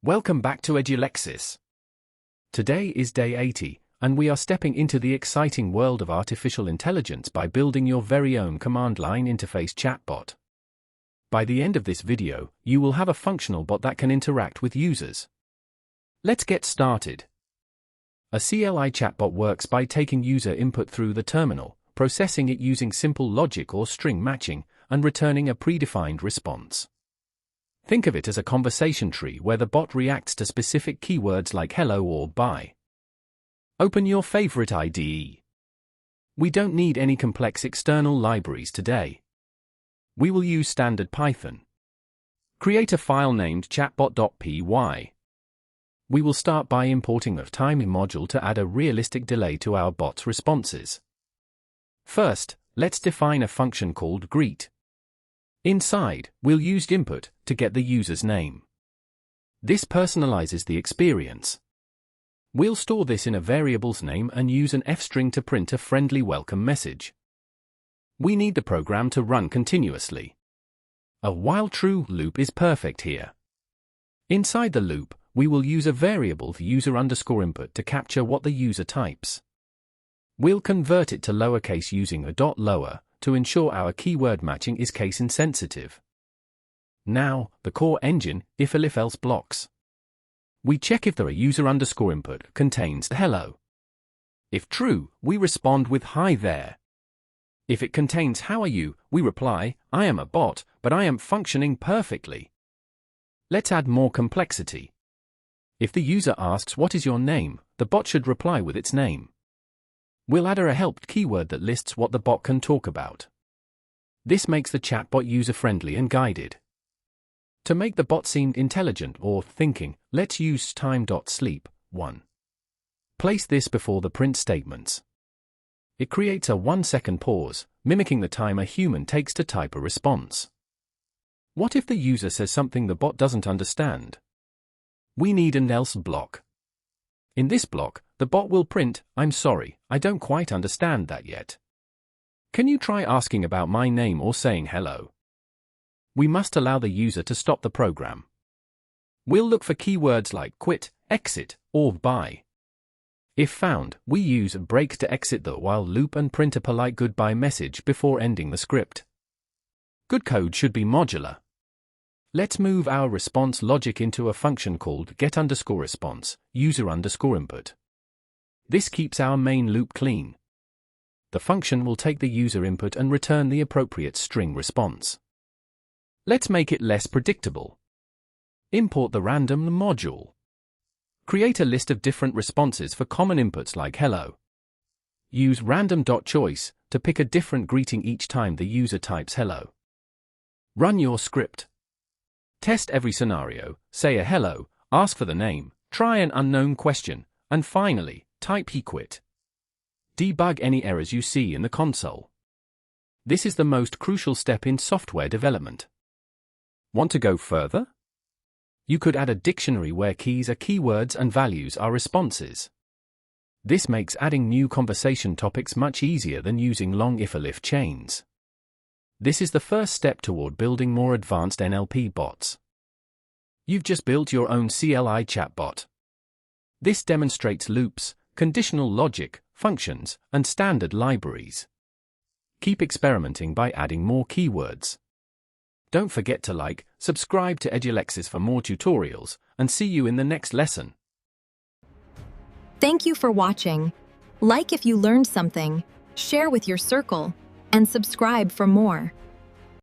Welcome back to Edulexis. Today is day 80, and we are stepping into the exciting world of artificial intelligence by building your very own command line interface chatbot. By the end of this video, you will have a functional bot that can interact with users. Let's get started. A CLI chatbot works by taking user input through the terminal, processing it using simple logic or string matching, and returning a predefined response. Think of it as a conversation tree where the bot reacts to specific keywords like hello or bye. Open your favorite IDE. We don't need any complex external libraries today. We will use standard Python. Create a file named chatbot.py. We will start by importing a timing module to add a realistic delay to our bot's responses. First, let's define a function called greet. Inside, we'll use input to get the user's name. This personalizes the experience. We'll store this in a variable's name and use an f-string to print a friendly welcome message. We need the program to run continuously. A while true loop is perfect here. Inside the loop, we will use a variable user_input to capture what the user types. We'll convert it to lowercase using a .lower to ensure our keyword matching is case insensitive. Now, the core engine, if-else blocks. We check if the user_input contains hello. If true, we respond with hi there. If it contains how are you, we reply, I am a bot, but I am functioning perfectly. Let's add more complexity. If the user asks what is your name, the bot should reply with its name. We'll add a helped keyword that lists what the bot can talk about. This makes the chatbot user-friendly and guided. To make the bot seem intelligent or thinking, let's use time.sleep 1. Place this before the print statements. It creates a 1-second pause, mimicking the time a human takes to type a response. What if the user says something the bot doesn't understand? We need an else block. In this block, the bot will print, I'm sorry, I don't quite understand that yet. Can you try asking about my name or saying hello? We must allow the user to stop the program. We'll look for keywords like quit, exit, or bye. If found, we use break to exit the while loop and print a polite goodbye message before ending the script. Good code should be modular. Let's move our response logic into a function called get_response, user_input. This keeps our main loop clean. The function will take the user input and return the appropriate string response. Let's make it less predictable. Import the random module. Create a list of different responses for common inputs like hello. Use random.choice to pick a different greeting each time the user types hello. Run your script. Test every scenario, say a hello, ask for the name, try an unknown question, and finally, type he quit. Debug any errors you see in the console. This is the most crucial step in software development. Want to go further? You could add a dictionary where keys are keywords and values are responses. This makes adding new conversation topics much easier than using long if chains. This is the first step toward building more advanced NLP bots. You've just built your own CLI chatbot. This demonstrates loops, conditional logic, functions, and standard libraries. Keep experimenting by adding more keywords. Don't forget to like, subscribe to Edulexis for more tutorials, and see you in the next lesson. Thank you for watching. Like if you learned something, share with your circle, and subscribe for more.